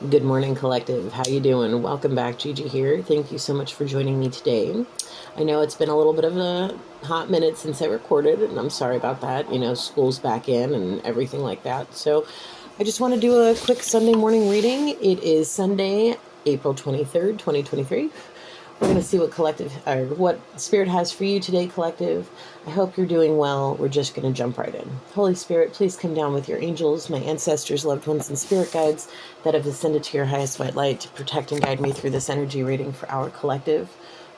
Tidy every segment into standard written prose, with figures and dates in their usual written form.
Good morning, collective. How you doing? Welcome back, Gigi here. Thank you so much for joining me today. I know it's been a little bit of a hot minute since I recorded, and I'm sorry about that. School's back in and everything like that. So I just want to do a quick Sunday morning reading. It is Sunday, April 23rd, 2023. We're going to see what what Spirit has for you today, collective. I hope you're doing well. We're just going to jump right in. Holy Spirit, please come down with your angels, my ancestors, loved ones, and spirit guides that have ascended to your highest white light to protect and guide me through this energy reading for our collective.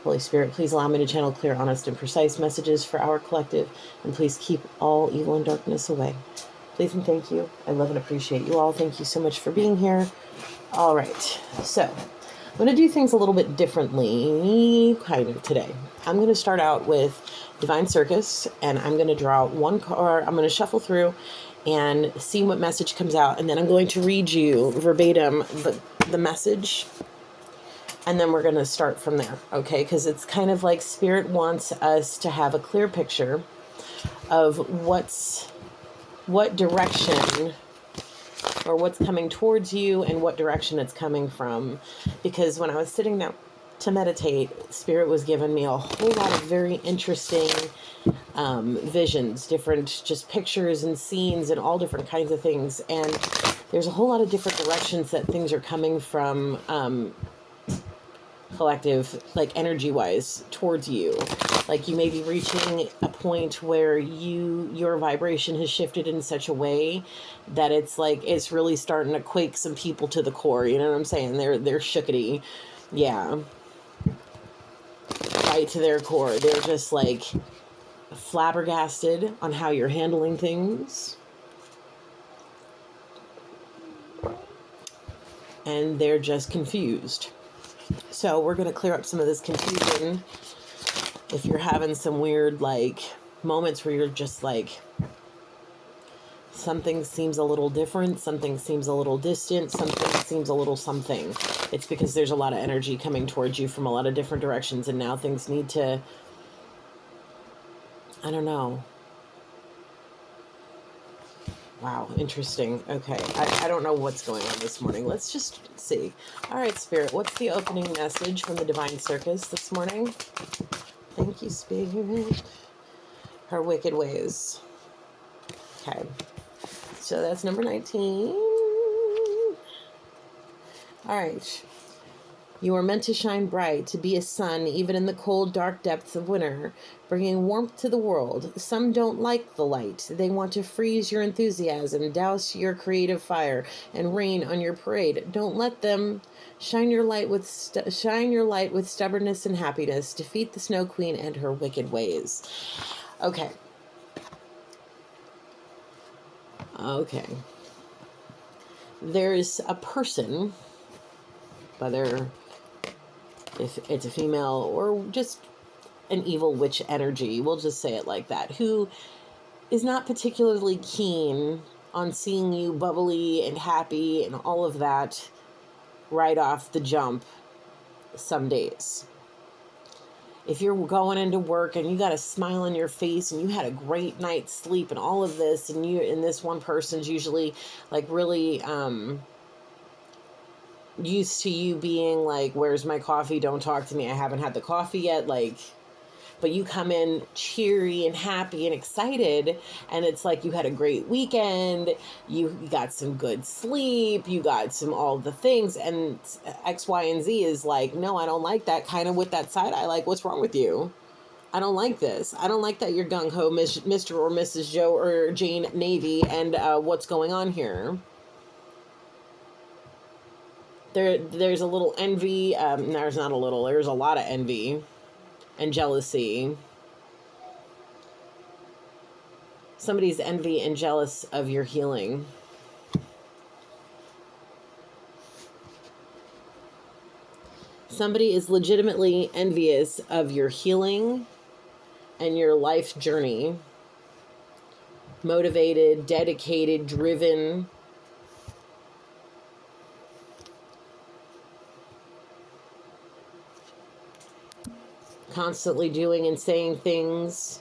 Holy Spirit, please allow me to channel clear, honest, and precise messages for our collective, and please keep all evil and darkness away. Please and thank you. I love and appreciate you all. Thank you so much for being here. All right, so I'm going to do things a little bit differently kind of today. I'm going to start out with Divine Circus, and I'm going to draw one card. I'm going to shuffle through and see what message comes out, and then I'm going to read you verbatim the message, and then we're going to start from there, okay? Because it's kind of like Spirit wants us to have a clear picture of what direction or what's coming towards you and what direction it's coming from. Because when I was sitting down to meditate, Spirit was giving me a whole lot of very interesting visions, different just pictures and scenes and all different kinds of things. And there's a whole lot of different directions that things are coming from, collective, like energy wise towards you. Like you may be reaching a point where your vibration has shifted in such a way that it's really starting to quake some people to the core. You know what I'm saying? They're shookety. Yeah. Right to their core. They're just like flabbergasted on how you're handling things. And they're just confused. So we're going to clear up some of this confusion. If you're having some weird moments where you're just something seems a little different, something seems a little distant, something seems a little something, it's because there's a lot of energy coming towards you from a lot of different directions, and now things need to, I don't know. Wow, interesting. Okay, I don't know what's going on this morning. Let's just see. All right, Spirit, what's the opening message from the Divine Circus this morning? Thank you, Spirit. Her wicked ways. Okay, so that's number 19. All right. You are meant to shine bright, to be a sun even in the cold, dark depths of winter, bringing warmth to the world. Some don't like the light. They want to freeze your enthusiasm, douse your creative fire, and rain on your parade. Don't let them. Shine your light with stubbornness and happiness. Defeat the Snow Queen and her wicked ways. Okay. Okay. There's a person, whether if it's a female or just an evil witch energy, we'll just say it like that, who is not particularly keen on seeing you bubbly and happy and all of that right off the jump some days. If you're going into work and you got a smile on your face and you had a great night's sleep and all of this, and this one person's usually really used to you being like, where's my coffee? Don't talk to me. I haven't had the coffee yet. But you come in cheery and happy and excited, and it's like you had a great weekend, you got some good sleep, you got all the things, and X, Y, and Z is like, no, I don't like that, kind of with that side eye, like, what's wrong with you? I don't like this. I don't like that you're gung-ho, Mr. or Mrs. Joe or Jane Navy, and what's going on here? There's a little envy. There's not a little. There's a lot of envy and jealousy. Somebody's envy and jealous of your healing. Somebody is legitimately envious of your healing and your life journey. Motivated, dedicated, driven. Constantly doing and saying things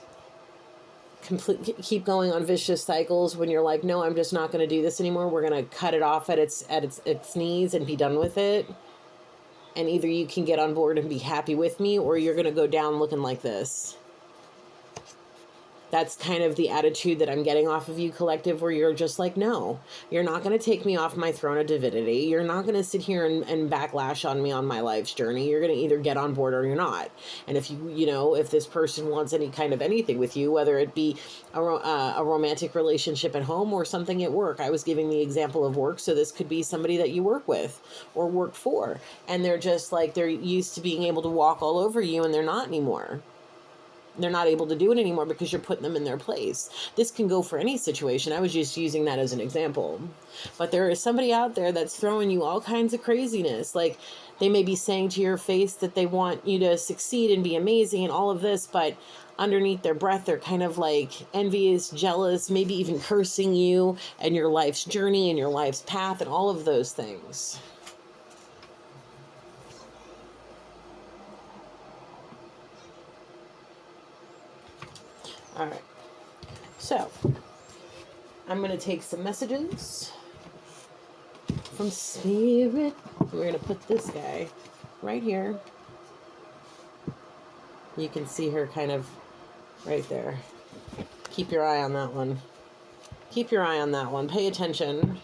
keep going on vicious cycles when you're like, no, I'm just not going to do this anymore. We're going to cut it off at its knees and be done with it. And either you can get on board and be happy with me, or you're going to go down looking like this. That's kind of the attitude that I'm getting off of you, collective, where you're just like, no, you're not going to take me off my throne of divinity. You're not going to sit here and backlash on me on my life's journey. You're going to either get on board or you're not. And if if this person wants any kind of anything with you, whether it be a romantic relationship at home or something at work. I was giving the example of work. So this could be somebody that you work with or work for. And they're just like, they're used to being able to walk all over you, and they're not anymore. They're not able to do it anymore because you're putting them in their place. This can go for any situation. I was just using that as an example. But there is somebody out there that's throwing you all kinds of craziness. Like, they may be saying to your face that they want you to succeed and be amazing and all of this, but underneath their breath, they're kind of like envious, jealous, maybe even cursing you and your life's journey and your life's path and all of those things. All right. So, I'm going to take some messages from Spirit. We're going to put this guy right here. You can see her kind of right there. Keep your eye on that one. Keep your eye on that one. Pay attention.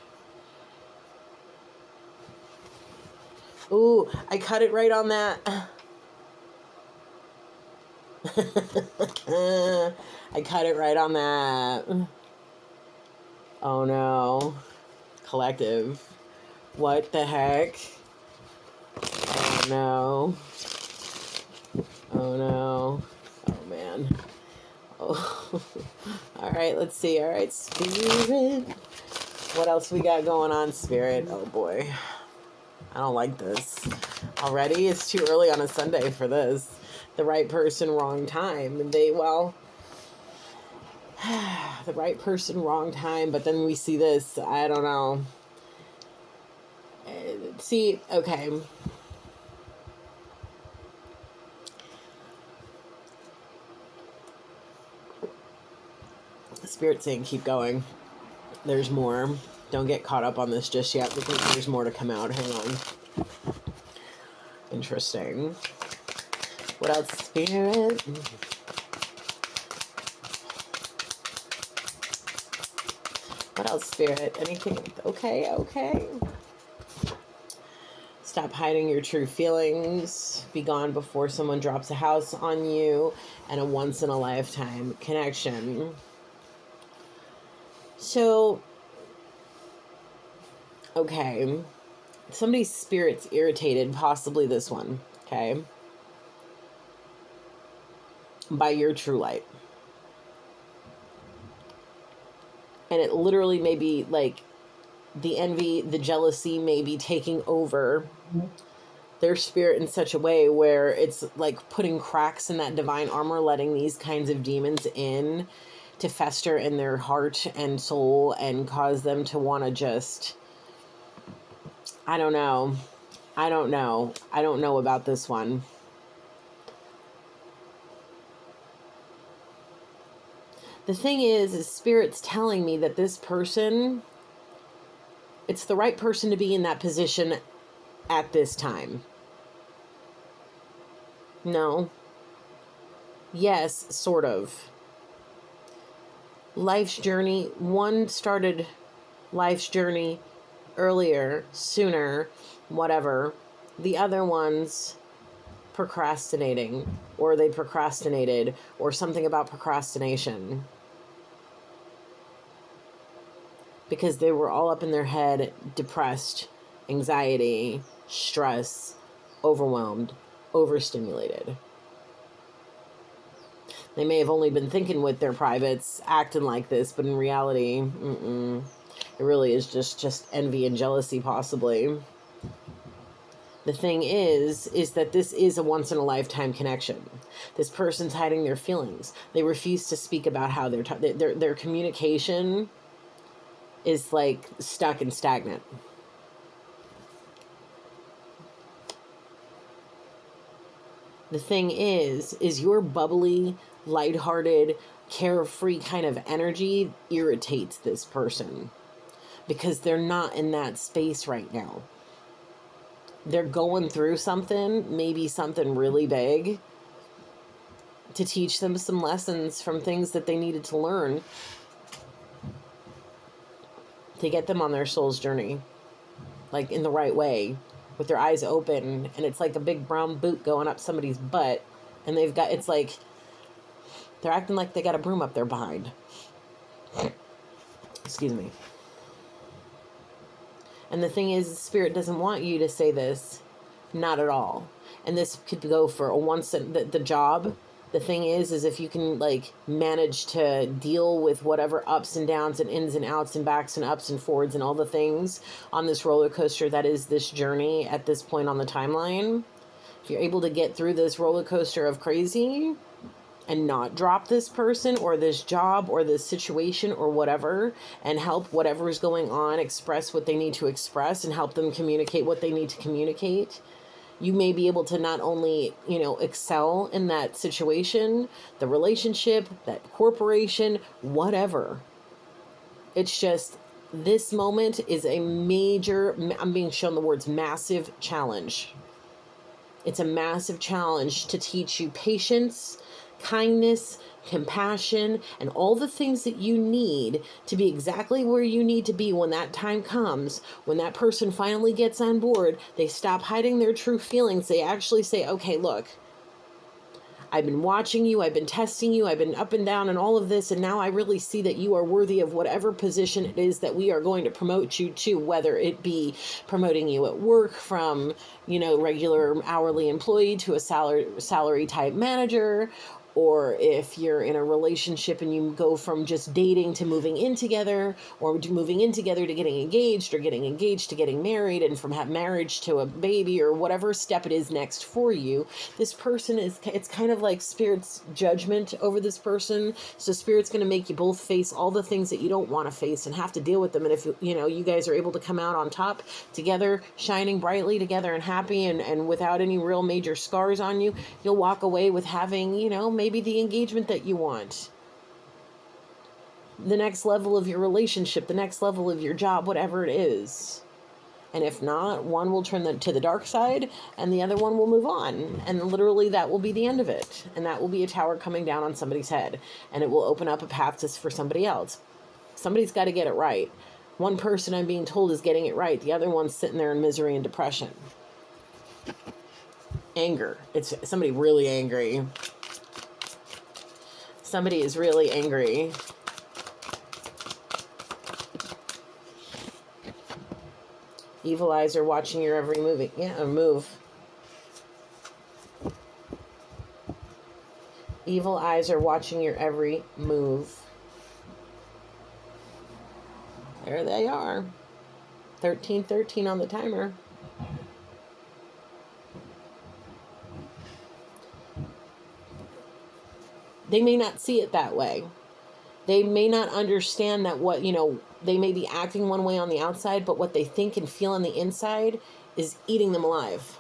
Ooh, I cut it right on that. I cut it right on that. Oh no. Collective. What the heck? Oh no. Oh no. Oh man. Oh. All right, let's see. All right, Spirit. What else we got going on, Spirit? Oh boy. I don't like this. Already? It's too early on a Sunday for this. The right person, wrong time. And the right person, wrong time. But then we see this. I don't know. See, okay. Spirit saying keep going. There's more. Don't get caught up on this just yet because there's more to come out. Hang on. Interesting. What else, Spirit? What else, Spirit? Anything? Okay. Stop hiding your true feelings. Be gone before someone drops a house on you. And a once-in-a-lifetime connection. So, okay. Somebody's spirit's irritated, possibly this one, okay? By your true light. And it literally may be like the envy, the jealousy may be taking over their spirit in such a way where it's like putting cracks in that divine armor, letting these kinds of demons in to fester in their heart and soul and cause them to want to just, I don't know about this one. The thing is Spirit's telling me that this person, it's the right person to be in that position at this time. No. Yes, sort of. Life's journey. One started life's journey earlier, sooner, whatever. The other one's procrastinating, or they procrastinated, or something about procrastination. Because they were all up in their head, depressed, anxiety, stress, overwhelmed, overstimulated. They may have only been thinking with their privates, acting like this, but in reality, it really is just envy and jealousy, possibly. The thing is that this is a once-in-a-lifetime connection. This person's hiding their feelings. They refuse to speak about how their communication is like stuck and stagnant. The thing is your bubbly, lighthearted, carefree kind of energy irritates this person because they're not in that space right now. They're going through something, maybe something really big, to teach them some lessons from things that they needed to learn to get them on their soul's journey, like in the right way, with their eyes open. And it's like a big brown boot going up somebody's butt, and it's like they're acting like they got a broom up their behind. Excuse me. And the thing is, Spirit doesn't want you to say this. Not at all. And this could go for the job. The thing is if you can like manage to deal with whatever ups and downs and ins and outs and backs and ups and forwards and all the things on this roller coaster that is this journey at this point on the timeline, if you're able to get through this roller coaster of crazy and not drop this person or this job or this situation or whatever, and help whatever is going on express what they need to express and help them communicate what they need to communicate, you may be able to not only, excel in that situation, the relationship, that corporation, whatever. It's just this moment is a major, I'm being shown the words massive challenge. It's a massive challenge to teach you patience, kindness, compassion, and all the things that you need to be exactly where you need to be when that time comes, when that person finally gets on board. They stop hiding their true feelings. They actually say, okay, look, I've been watching you, I've been testing you, I've been up and down and all of this, and now I really see that you are worthy of whatever position it is that we are going to promote you to, whether it be promoting you at work from, regular hourly employee to a salary type manager, or if you're in a relationship and you go from just dating to moving in together, or moving in together to getting engaged, or getting engaged to getting married, and from marriage to a baby, or whatever step it is next for you, this person it's kind of like Spirit's judgment over this person. So Spirit's going to make you both face all the things that you don't want to face and have to deal with them. And if you guys are able to come out on top together, shining brightly together and happy and without any real major scars on you, you'll walk away with having, maybe the engagement that you want, the next level of your relationship, the next level of your job, whatever it is. And if not, one will turn to the dark side and the other one will move on. And literally that will be the end of it. And that will be a tower coming down on somebody's head. And it will open up a path for somebody else. Somebody's got to get it right. One person, I'm being told, is getting it right. The other one's sitting there in misery and depression. Anger. It's somebody really angry. Somebody is really angry. Evil eyes are watching your every move. Evil eyes are watching your every move. There they are. 1313 on the timer. They may not see it that way. They may not understand that they may be acting one way on the outside, but what they think and feel on the inside is eating them alive.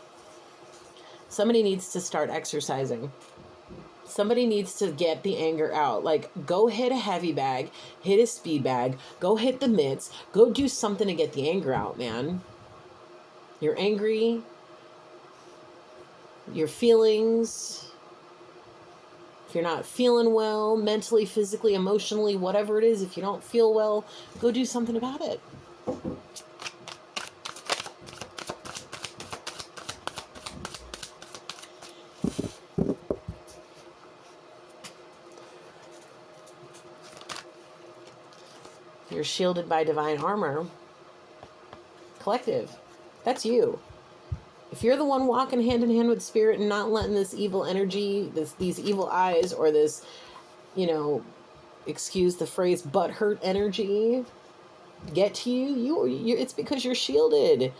Somebody needs to start exercising. Somebody needs to get the anger out. Like, go hit a heavy bag, hit a speed bag, go hit the mitts, go do something to get the anger out, man. You're angry. Your feelings. If you're not feeling well, mentally, physically, emotionally, whatever it is, if you don't feel well, go do something about it. You're shielded by divine armor. Collective. That's you. If you're the one walking hand in hand with Spirit and not letting this evil energy, these evil eyes, or this, excuse the phrase, butthurt energy get to you, it's because you're shielded.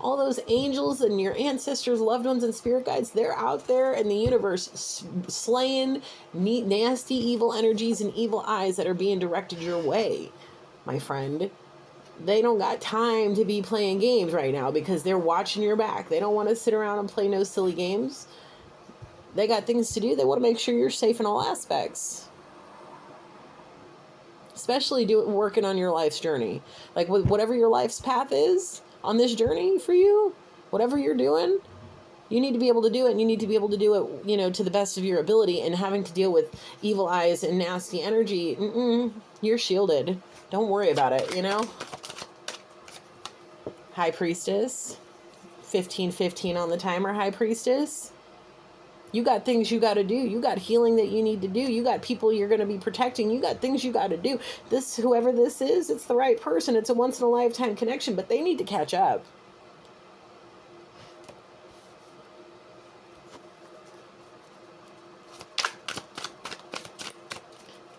All those angels and your ancestors, loved ones, and spirit guides, they're out there in the universe slaying nasty evil energies and evil eyes that are being directed your way, my friend. They don't got time to be playing games right now because they're watching your back. They don't want to sit around and play no silly games. They got things to do. They want to make sure you're safe in all aspects. especially working on your life's journey. Like whatever your life's path is on this journey for you, whatever you're doing, you need to be able to do it, and you need to be able to do it, to the best of your ability. And having to deal with evil eyes and nasty energy, you're shielded. Don't worry about it, High Priestess, 15:15 on the timer, High Priestess. You got things you got to do. You got healing that you need to do. You got people you're going to be protecting. You got things you got to do. Whoever this is, it's the right person. It's a once in a lifetime connection, but they need to catch up.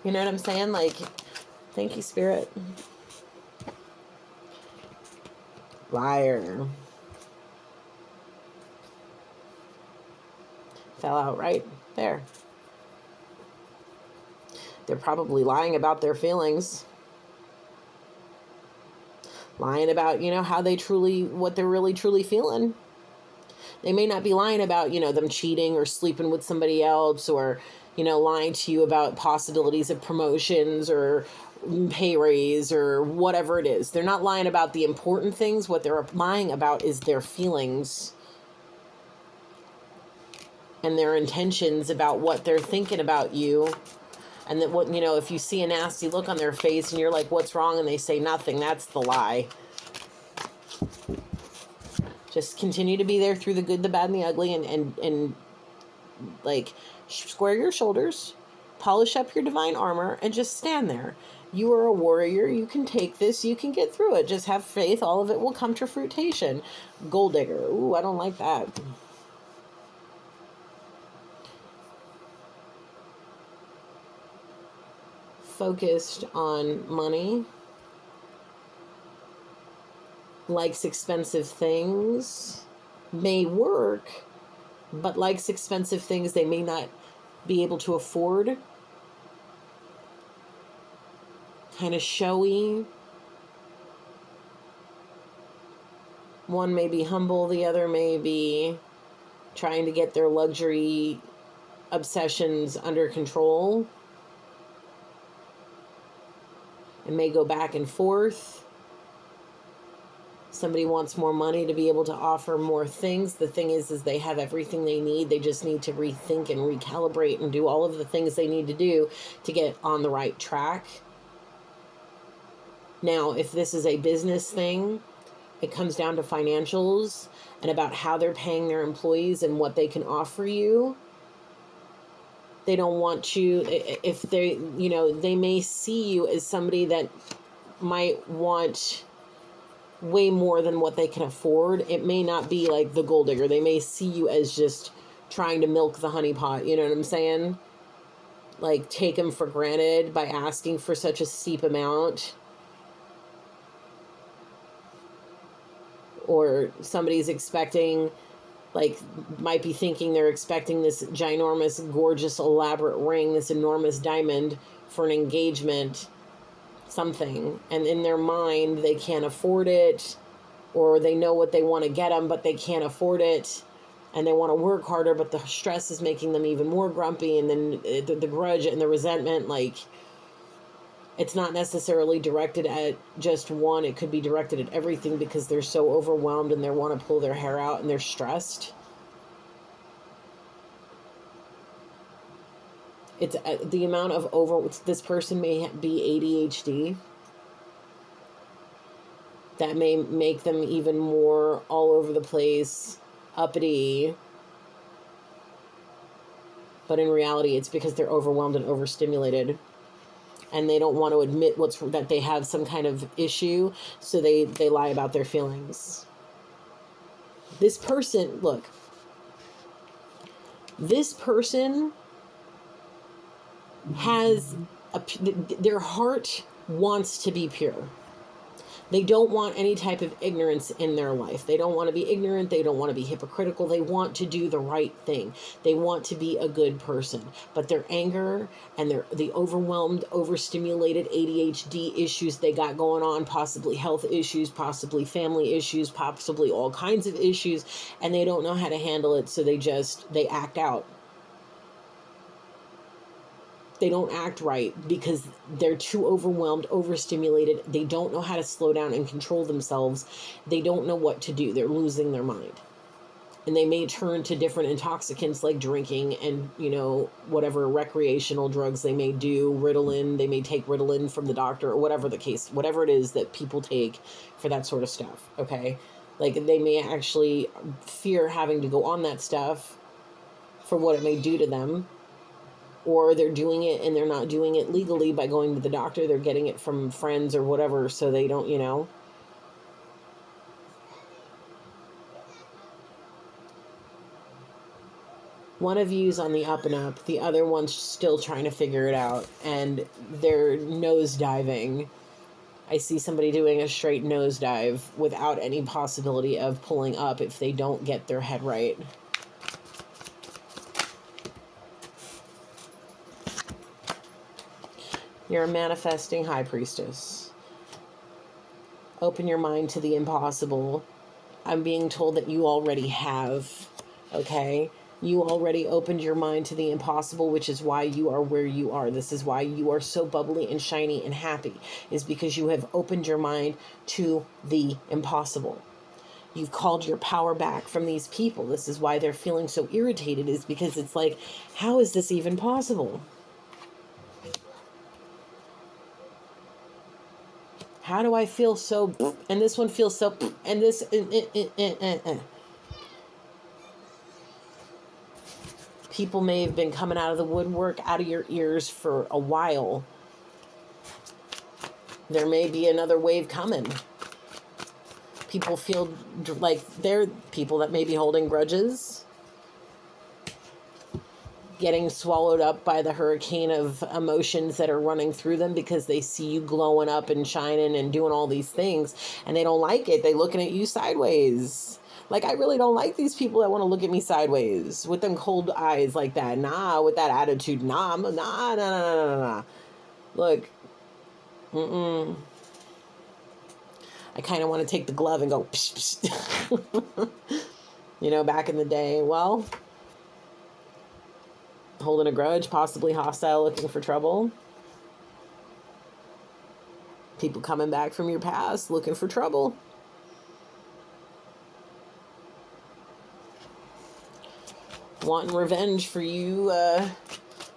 You know what I'm saying? Like, thank you, Spirit. Liar. Fell out right there. They're probably lying about their feelings. Lying about, how what they're really truly feeling. They may not be lying about, them cheating or sleeping with somebody else, or, lying to you about possibilities of promotions or pay raise or whatever it is. They're not lying about the important things. What they're lying about is their feelings and their intentions about what they're thinking about you. And that if you see a nasty look on their face and you're like, what's wrong? And they say nothing, that's the lie. Just continue to be there through the good, the bad, and the ugly, and like square your shoulders, polish up your divine armor, and just stand there. You are a warrior. You can take this. You can get through it. Just have faith. All of it will come to fruition. Gold digger. Ooh, I don't like that. Focused on money. Likes expensive things. May work, but likes expensive things they may not be able to afford. Kind of showy. One may be humble, the other may be trying to get their luxury obsessions under control. It may go back and forth. Somebody wants more money to be able to offer more things. The thing is they have everything they need. They just need to rethink and recalibrate and do all of the things they need to do to get on the right track. Now, if this is a business thing, it comes down to financials and about how they're paying their employees and what they can offer you. They don't want you, if they, they may see you as somebody that might want way more than what they can afford. It may not be like the gold digger. They may see you as just trying to milk the honey pot. You know what I'm saying? Like, take them for granted by asking for such a steep amount. Or somebody's expecting, like, might be thinking they're expecting this ginormous, gorgeous, elaborate ring, this enormous diamond for an engagement, something. And in their mind, they can't afford it, or they know what they want to get them, but they can't afford it. And they want to work harder, but the stress is making them even more grumpy. And then the grudge and the resentment, like, it's not necessarily directed at just one. It could be directed at everything because they're so overwhelmed and they want to pull their hair out and they're stressed. It's the amount of this person may be ADHD. That may make them even more all over the place, uppity. But in reality, it's because they're overwhelmed and overstimulated. And they don't want to admit that they have some kind of issue, so they lie about their feelings. This person, look, this person has their heart wants to be pure. They don't want any type of ignorance in their life. They don't want to be ignorant. They don't want to be hypocritical. They want to do the right thing. They want to be a good person. But their anger and the overwhelmed, overstimulated ADHD issues they got going on, possibly health issues, possibly family issues, possibly all kinds of issues, and they don't know how to handle it, so they act out. They don't act right because they're too overwhelmed, overstimulated. They don't know how to slow down and control themselves. They don't know what to do. They're losing their mind. And they may turn to different intoxicants like drinking and, whatever recreational drugs they may do, Ritalin. They may take Ritalin from the doctor or whatever the case, whatever it is that people take for that sort of stuff. Okay. Like they may actually fear having to go on that stuff for what it may do to them. Or they're doing it and they're not doing it legally by going to the doctor. They're getting it from friends or whatever. So they don't, One of you's on the up and up. The other one's still trying to figure it out. And they're nose diving. I see somebody doing a straight nosedive without any possibility of pulling up if they don't get their head right. You're a manifesting high priestess. Open your mind to the impossible. I'm being told that you already have, okay? You already opened your mind to the impossible, which is why you are where you are. This is why you are so bubbly and shiny and happy, is because you have opened your mind to the impossible. You've called your power back from these people. This is why they're feeling so irritated, is because it's like, how is this even possible? How do I feel so, and this one feels so, and this, People may have been coming out of the woodwork, out of your ears for a while. There may be another wave coming. People feel like they're people that may be holding grudges, getting swallowed up by the hurricane of emotions that are running through them because they see you glowing up and shining and doing all these things, and they don't like it. They're looking at you sideways. Like, I really don't like these people that want to look at me sideways with them cold eyes like that. Nah, with that attitude. Nah. Look, I kind of want to take the glove and go, psh, psh. Back in the day, well, holding a grudge, possibly hostile, looking for trouble. People coming back from your past, looking for trouble. Wanting revenge for you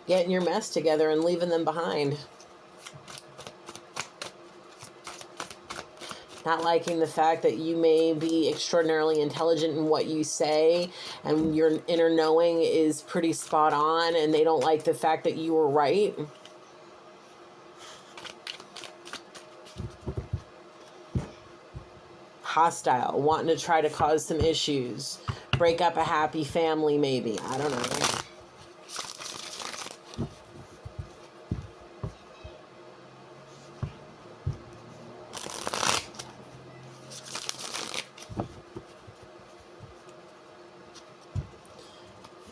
getting your mess together and leaving them behind. Not liking the fact that you may be extraordinarily intelligent in what you say and your inner knowing is pretty spot on, and they don't like the fact that you were right. Hostile, wanting to try to cause some issues. Break up a happy family, maybe. I don't know.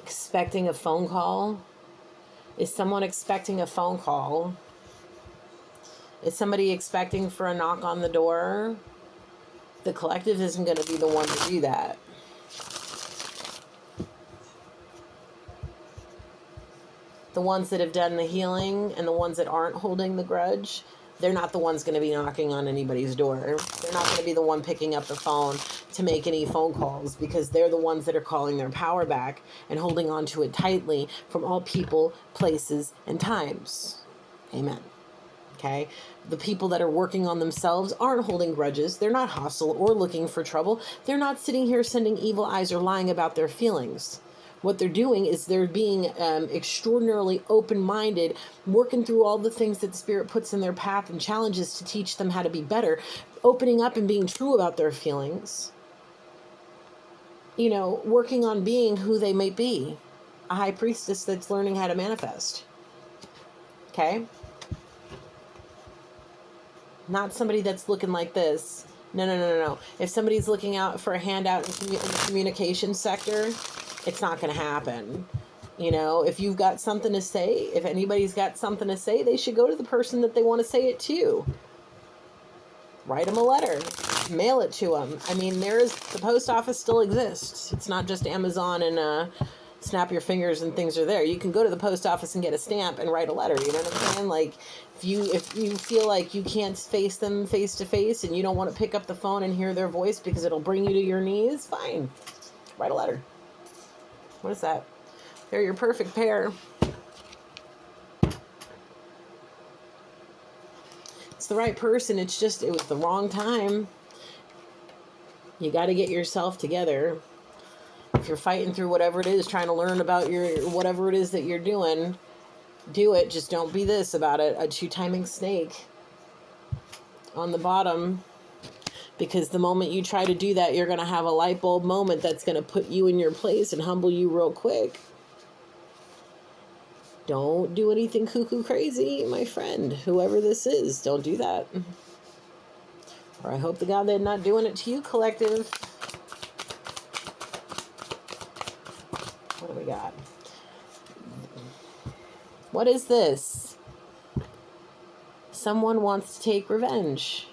Expecting a phone call? Is someone expecting a phone call? Is somebody expecting for a knock on the door? The collective isn't going to be the one to do that. The ones that have done the healing and the ones that aren't holding the grudge, they're not the ones going to be knocking on anybody's door. They're not going to be the one picking up the phone to make any phone calls, because they're the ones that are calling their power back and holding on to it tightly from all people, places, and times. Amen. Okay? The people that are working on themselves aren't holding grudges. They're not hostile or looking for trouble. They're not sitting here sending evil eyes or lying about their feelings. What they're doing is they're being extraordinarily open-minded, working through all the things that the Spirit puts in their path and challenges to teach them how to be better, opening up and being true about their feelings, working on being who they may be, a high priestess that's learning how to manifest. Okay? Not somebody that's looking like this. No. If somebody's looking out for a handout in the communication sector, it's not going to happen. If you've got something to say, if anybody's got something to say, they should go to the person that they want to say it to. Write them a letter. Mail it to them. I mean, the post office still exists. It's not just Amazon and snap your fingers and things are there. You can go to the post office and get a stamp and write a letter. You know what I'm saying? Like, if you feel like you can't face them face to face and you don't want to pick up the phone and hear their voice because it'll bring you to your knees, fine. Write a letter. What is that? They're your perfect pair. It's the right person. It's just, it was the wrong time. You got to get yourself together. If you're fighting through whatever it is, trying to learn about whatever it is that you're doing, do it. Just don't be this about it. A two-timing snake on the bottom. Because the moment you try to do that, you're going to have a light bulb moment that's going to put you in your place and humble you real quick. Don't do anything cuckoo crazy, my friend. Whoever this is, don't do that. Or I hope to God they're not doing it to you, collective. What do we got? What is this? Someone wants to take revenge.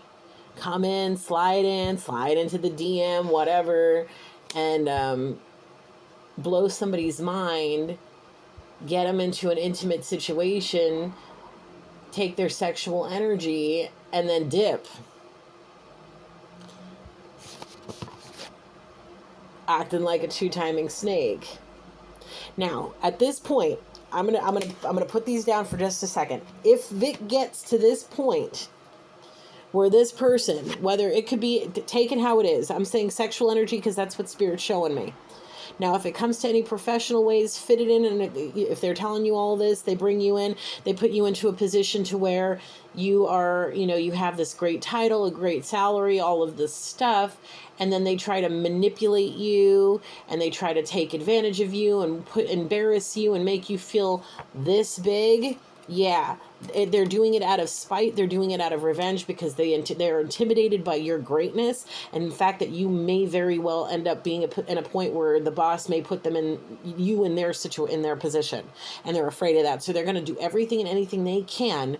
Come in, slide into the DM, whatever, and blow somebody's mind, get them into an intimate situation, take their sexual energy, and then dip. Acting like a two-timing snake. Now, at this point, I'm gonna put these down for just a second. If it gets to this point where this person, whether it could be taken how it is, I'm saying sexual energy because that's what Spirit's showing me. Now, if it comes to any professional ways, fit it in, and if they're telling you all this, they bring you in, they put you into a position to where you are, you have this great title, a great salary, all of this stuff, and then they try to manipulate you, and they try to take advantage of you, and embarrass you, and make you feel this big. Yeah, they're doing it out of spite. They're doing it out of revenge because they're intimidated by your greatness and the fact that you may very well end up being in a point where the boss may put them in their position, and they're afraid of that. So they're going to do everything and anything they can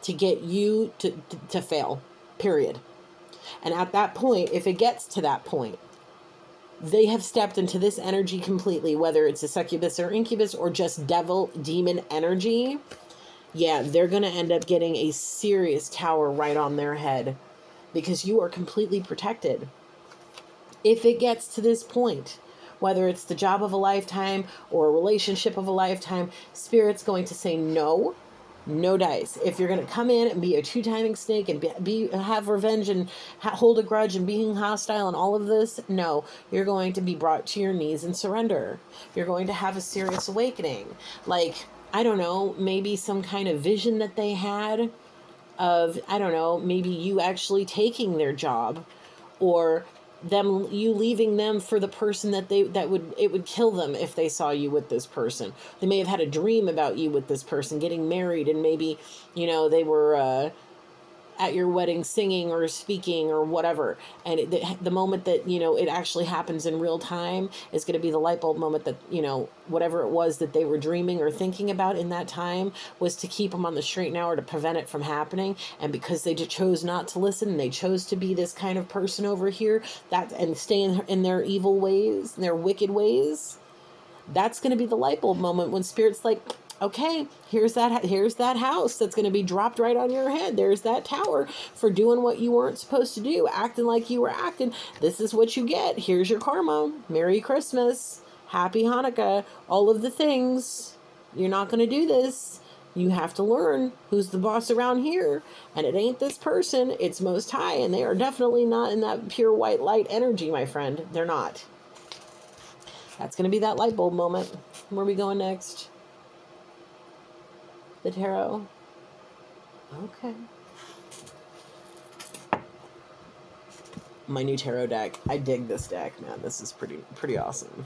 to get you to fail. Period. And at that point, if it gets to that point, they have stepped into this energy completely, whether it's a succubus or incubus or just devil, demon energy. Yeah, they're going to end up getting a serious tower right on their head because you are completely protected. If it gets to this point, whether it's the job of a lifetime or a relationship of a lifetime, Spirit's going to say no dice. If you're going to come in and be a two-timing snake and have revenge and hold a grudge and being hostile and all of this, no, you're going to be brought to your knees and surrender. You're going to have a serious awakening. Like, I don't know, maybe some kind of vision that they had of, I don't know, maybe you actually taking their job, or you leaving them for the person it would kill them if they saw you with this person. They may have had a dream about you with this person getting married, and maybe, they were at your wedding singing or speaking or whatever, and the moment that it actually happens in real time is going to be the light bulb moment that whatever it was that they were dreaming or thinking about in that time was to keep them on the straight and narrow, to prevent it from happening. And because they just chose not to listen, and they chose to be this kind of person over here and stay in their evil ways, in their wicked ways, that's going to be the light bulb moment when Spirit's like, okay, here's that house that's going to be dropped right on your head. There's that tower for doing what you weren't supposed to do, acting like you were acting. This is what you get. Here's your karma. Merry Christmas. Happy Hanukkah. All of the things. You're not going to do this. You have to learn who's the boss around here. And it ain't this person. It's Most High. And they are definitely not in that pure white light energy, my friend. They're not. That's going to be that light bulb moment. Where are we going next? The tarot. Okay. My new tarot deck. I dig this deck, man. This is pretty awesome.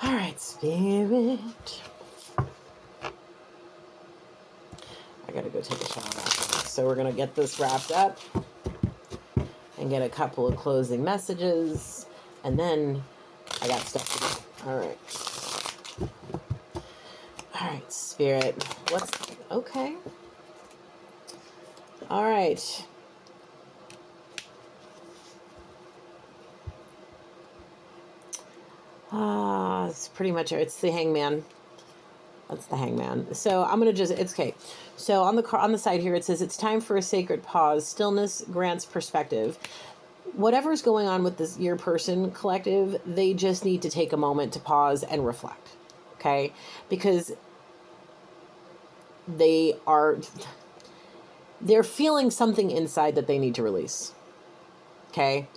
All right, Spirit. I gotta go take a shower after this. So we're gonna get this wrapped up and get a couple of closing messages, and then I got stuff to do. All right. All right, Spirit. Okay. All right. It's pretty much, it's the hangman. That's the hangman. So I'm going to just, it's okay. So on the side here, it says, it's time for a sacred pause. Stillness grants perspective. Whatever's going on with this, your person collective, they just need to take a moment to pause and reflect. Okay. Because they're feeling something inside that they need to release. Okay.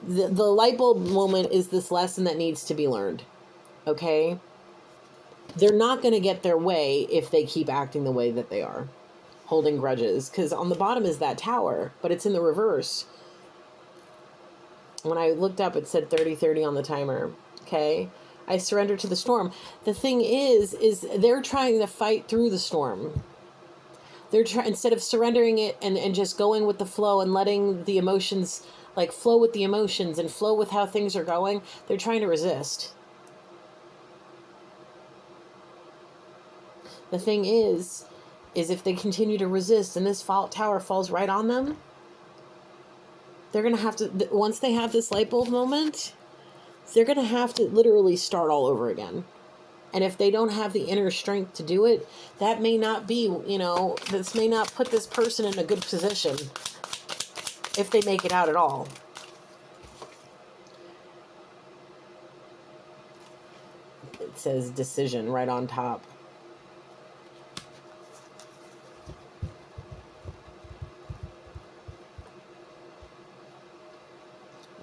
The light bulb moment is this lesson that needs to be learned. Okay. They're not going to get their way if they keep acting the way that they are, holding grudges. Because on the bottom is that tower, but it's in the reverse. When I looked up, it said 30-30 on the timer. Okay. I surrender to the storm. The thing is they're trying to fight through the storm. They're instead of surrendering it and just going with the flow and letting the emotions like flow with the emotions and flow with how things are going, they're trying to resist. The thing is if they continue to resist and this tower falls right on them, they're going to have to, once they have this light bulb moment, they're going to have to literally start all over again. And if they don't have the inner strength to do it, that may not be, this may not put this person in a good position if they make it out at all. It says decision right on top.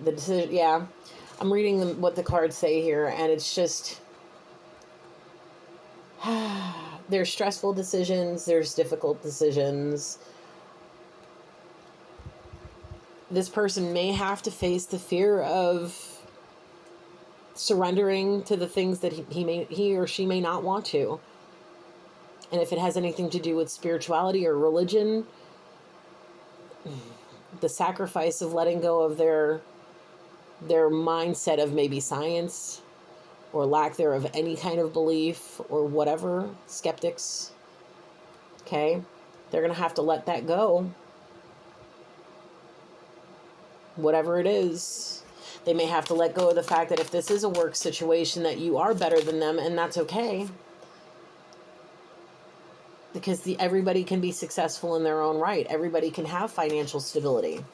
The decision, yeah. I'm reading what the cards say here, and it's just... there's stressful decisions, there's difficult decisions. This person may have to face the fear of surrendering to the things that he or she may not want to. And if it has anything to do with spirituality or religion, the sacrifice of letting go of their mindset of maybe science or lack thereof any kind of belief or whatever, skeptics, okay? They're going to have to let that go. Whatever it is. They may have to let go of the fact that if this is a work situation that you are better than them, and that's okay. Because everybody can be successful in their own right. Everybody can have financial stability.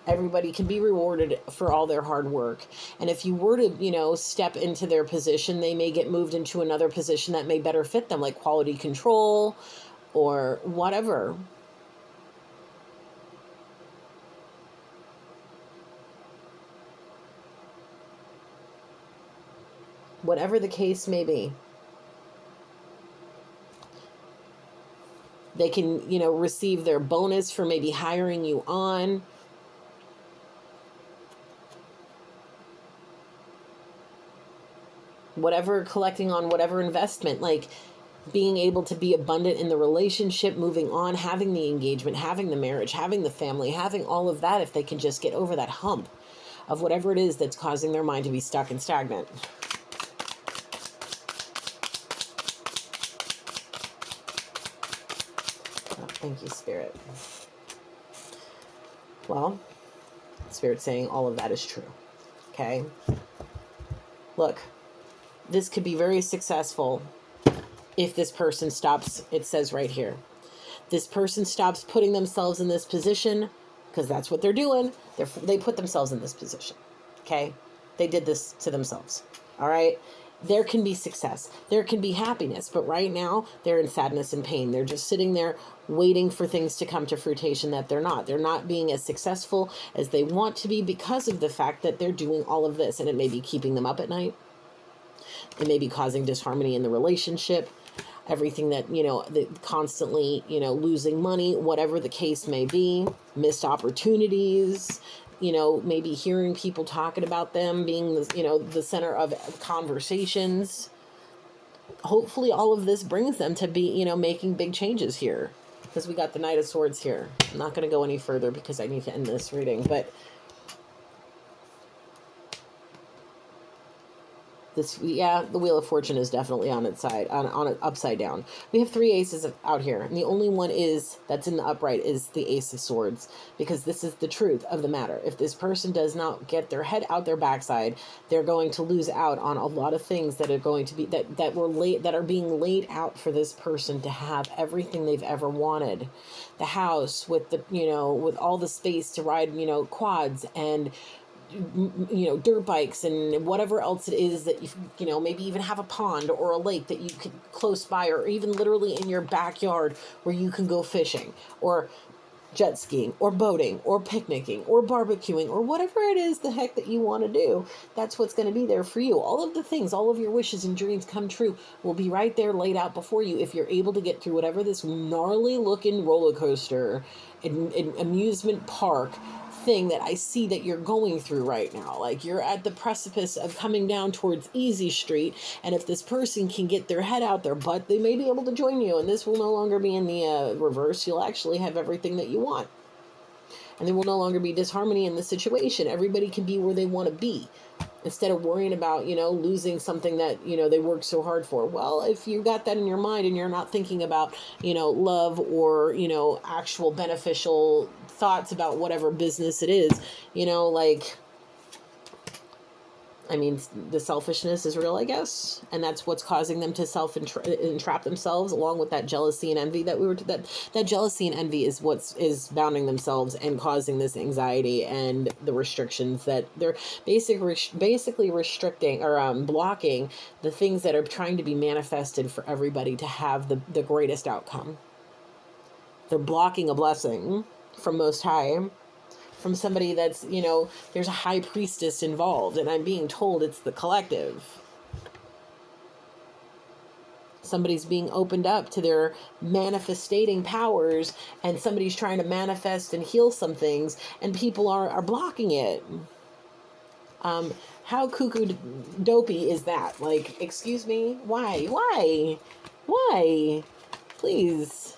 Everybody can be rewarded for all their hard work. And if you were to, step into their position, they may get moved into another position that may better fit them, like quality control or whatever. Whatever the case may be. They can, receive their bonus for maybe hiring you on. Whatever, collecting on whatever investment, like being able to be abundant in the relationship, moving on, having the engagement, having the marriage, having the family, having all of that, if they can just get over that hump of whatever it is that's causing their mind to be stuck and stagnant. Oh, thank you, Spirit. Well, Spirit's saying all of that is true. Okay? Look, this could be very successful if this person stops, it says right here, this person stops putting themselves in this position, because that's what they're doing. They put themselves in this position. Okay? They did this to themselves. All right? There can be success. There can be happiness. But right now, they're in sadness and pain. They're just sitting there waiting for things to come to fruition that they're not. They're not being as successful as they want to be because of the fact that they're doing all of this. And it may be keeping them up at night. It may be causing disharmony in the relationship. Everything that, constantly, losing money, whatever the case may be, missed opportunities, maybe hearing people talking about them, being, the center of conversations. Hopefully all of this brings them to be, making big changes here. Because we got the Knight of Swords here. I'm not going to go any further because I need to end this reading. But This, yeah, the Wheel of Fortune is definitely on its side, on it upside down. We have three aces out here, and the only one is that's in the upright is the Ace of Swords, because this is the truth of the matter. If this person does not get their head out their backside, they're going to lose out on a lot of things that are going to be that are being laid out for this person to have everything they've ever wanted. The house with with all the space to ride, quads and dirt bikes and whatever else it is that maybe even have a pond or a lake that you can close by, or even literally in your backyard where you can go fishing or jet skiing or boating or picnicking or barbecuing or whatever it is the heck that you want to do. That's what's going to be there for you. All of the things, all of your wishes and dreams come true will be right there laid out before you if you're able to get through whatever this gnarly looking roller coaster and amusement park thing that I see that you're going through right now. Like, you're at the precipice of coming down towards Easy Street, and if this person can get their head out their butt, they may be able to join you, and this will no longer be in the reverse. You'll actually have everything that you want, and there will no longer be disharmony in the situation. Everybody can be where they want to be instead of worrying about losing something that they worked so hard for. Well, if you got that in your mind and you're not thinking about love or actual beneficial thoughts about whatever business it is, like, I mean, the selfishness is real, I guess, and that's what's causing them to entrap themselves, along with that jealousy and envy that jealousy and envy is is bounding themselves and causing this anxiety and the restrictions that they're basically restricting or blocking the things that are trying to be manifested for everybody to have the greatest outcome. They're blocking a blessing from Most High, from somebody that's, there's a high priestess involved, and I'm being told it's the collective. Somebody's being opened up to their manifestating powers, and somebody's trying to manifest and heal some things, and people are blocking it. How cuckoo dopey is that? Like, excuse me? Why? Please.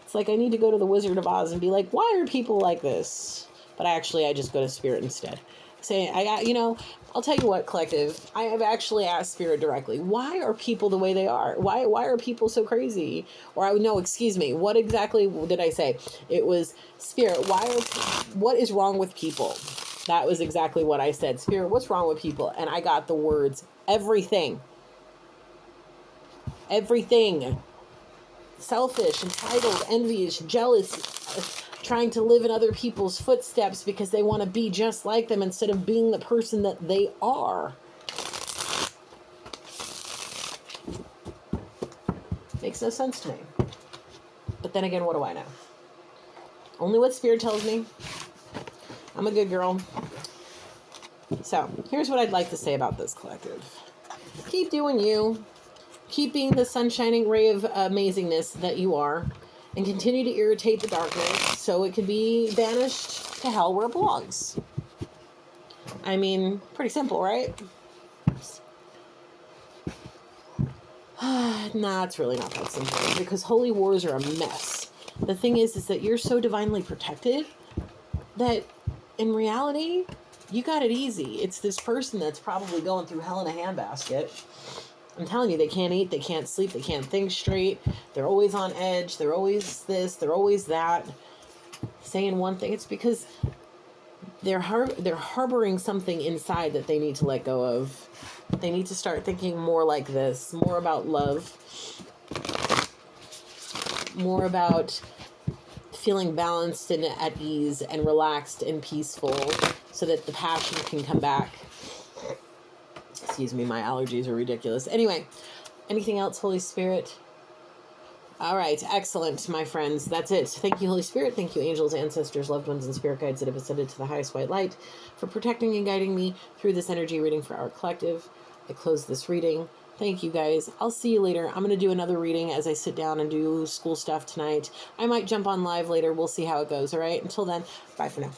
It's like I need to go to the Wizard of Oz and be like, why are people like this? But I just go to Spirit instead. Say, I'll tell you what, collective, I have actually asked Spirit directly, why are people the way they are? Why are people so crazy? Excuse me, what exactly did I say? It was, Spirit, what is wrong with people? That was exactly what I said. Spirit, what's wrong with people? And I got the words, everything. Everything. Selfish, entitled, envious, jealous, trying to live in other people's footsteps because they want to be just like them instead of being the person that they are. Makes no sense to me. But then again, what do I know? Only what Spirit tells me. I'm a good girl. So, here's what I'd like to say about this collective. Keep doing you. Keep being the sunshining ray of amazingness that you are, and continue to irritate the darkness so it can be banished to hell where it belongs. I mean, pretty simple, right? Nah, it's really not that simple, because holy wars are a mess. The thing is that you're so divinely protected that in reality, you got it easy. It's this person that's probably going through hell in a handbasket. I'm telling you, they can't eat, they can't sleep, they can't think straight. They're always on edge. They're always this, they're always that. Saying one thing, it's because they're harboring something inside that they need to let go of. They need to start thinking more like this, more about love, more about feeling balanced and at ease and relaxed and peaceful so that the passion can come back. Excuse me, my allergies are ridiculous. Anyway, anything else, Holy Spirit? All right, excellent, my friends. That's it. Thank you, Holy Spirit. Thank you, angels, ancestors, loved ones, and spirit guides that have ascended to the highest white light for protecting and guiding me through this energy reading for our collective. I close this reading. Thank you, guys. I'll see you later. I'm going to do another reading as I sit down and do school stuff tonight. I might jump on live later. We'll see how it goes, all right? Until then, bye for now.